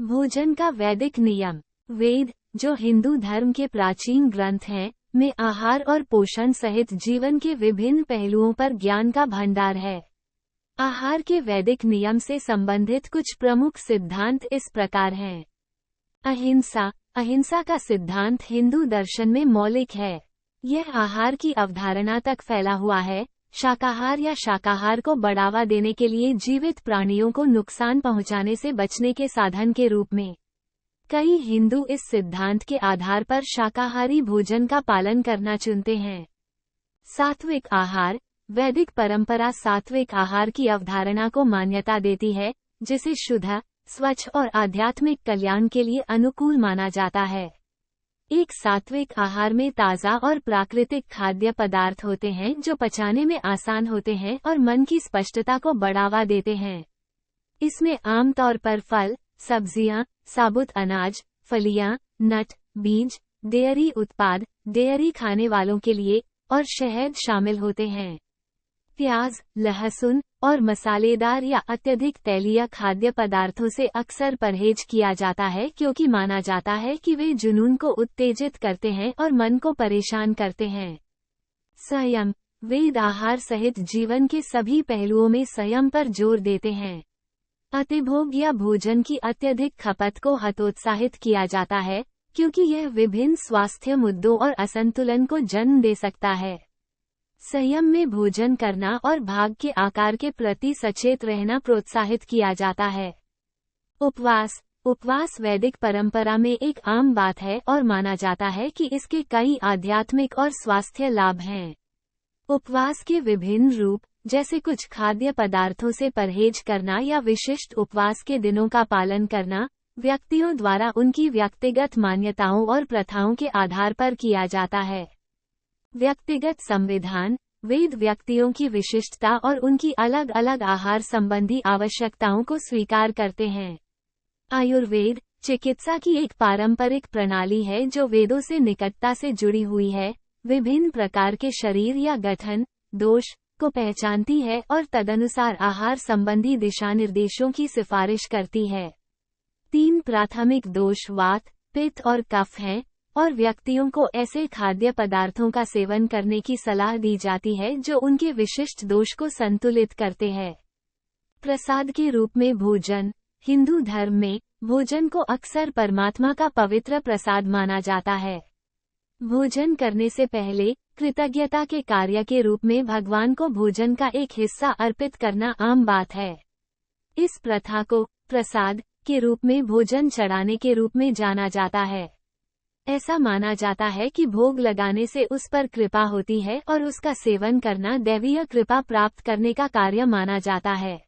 भोजन का वैदिक नियम। वेद, जो हिंदू धर्म के प्राचीन ग्रंथ हैं, में आहार और पोषण सहित जीवन के विभिन्न पहलुओं पर ज्ञान का भंडार है। आहार के वैदिक नियम से संबंधित कुछ प्रमुख सिद्धांत इस प्रकार हैं। अहिंसा। अहिंसा का सिद्धांत हिंदू दर्शन में मौलिक है। यह आहार की अवधारणा तक फैला हुआ है, शाकाहार या शाकाहार को बढ़ावा देने के लिए जीवित प्राणियों को नुकसान पहुंचाने से बचने के साधन के रूप में। कई हिंदू इस सिद्धांत के आधार पर शाकाहारी भोजन का पालन करना चुनते हैं। सात्विक आहार। वैदिक परंपरा सात्विक आहार की अवधारणा को मान्यता देती है, जिसे शुद्ध, स्वच्छ और आध्यात्मिक कल्याण के लिए अनुकूल माना जाता है। एक सात्विक आहार में ताज़ा और प्राकृतिक खाद्य पदार्थ होते हैं जो पचाने में आसान होते हैं और मन की स्पष्टता को बढ़ावा देते हैं। इसमें आमतौर पर फल, सब्जियां, साबुत अनाज, फलियां, नट, बीज, डेयरी उत्पाद, डेयरी खाने वालों के लिए, और शहद शामिल होते हैं। प्याज, लहसुन और मसालेदार या अत्यधिक तैलीय खाद्य पदार्थों से अक्सर परहेज किया जाता है, क्योंकि माना जाता है कि वे जुनून को उत्तेजित करते हैं और मन को परेशान करते हैं। संयम। वेद आहार सहित जीवन के सभी पहलुओं में संयम पर जोर देते हैं। अतिभोग या भोजन की अत्यधिक खपत को हतोत्साहित किया जाता है, क्योंकि यह विभिन्न स्वास्थ्य मुद्दों और असंतुलन को जन्म दे सकता है। संयम में भोजन करना और भाग के आकार के प्रति सचेत रहना प्रोत्साहित किया जाता है। उपवास। उपवास वैदिक परंपरा में एक आम बात है और माना जाता है कि इसके कई आध्यात्मिक और स्वास्थ्य लाभ हैं। उपवास के विभिन्न रूप, जैसे कुछ खाद्य पदार्थों से परहेज करना या विशिष्ट उपवास के दिनों का पालन करना, व्यक्तियों द्वारा उनकी व्यक्तिगत मान्यताओं और प्रथाओं के आधार पर किया जाता है। व्यक्तिगत संविधान। वेद व्यक्तियों की विशिष्टता और उनकी अलग अलग आहार संबंधी आवश्यकताओं को स्वीकार करते हैं। आयुर्वेद चिकित्सा की एक पारंपरिक प्रणाली है जो वेदों से निकटता से जुड़ी हुई है, विभिन्न प्रकार के शरीर या गठन दोष को पहचानती है और तदनुसार आहार संबंधी दिशानिर्देशों की सिफारिश करती है। 3 प्राथमिक दोष वात, पित्त और कफ हैं, और व्यक्तियों को ऐसे खाद्य पदार्थों का सेवन करने की सलाह दी जाती है जो उनके विशिष्ट दोष को संतुलित करते हैं। प्रसाद के रूप में भोजन। हिंदू धर्म में भोजन को अक्सर परमात्मा का पवित्र प्रसाद माना जाता है। भोजन करने से पहले कृतज्ञता के कार्य के रूप में भगवान को भोजन का एक हिस्सा अर्पित करना आम बात है। इस प्रथा को प्रसाद के रूप में भोजन चढ़ाने के रूप में जाना जाता है। ऐसा माना जाता है कि भोग लगाने से उस पर कृपा होती है और उसका सेवन करना दैवीय कृपा प्राप्त करने का कार्य माना जाता है।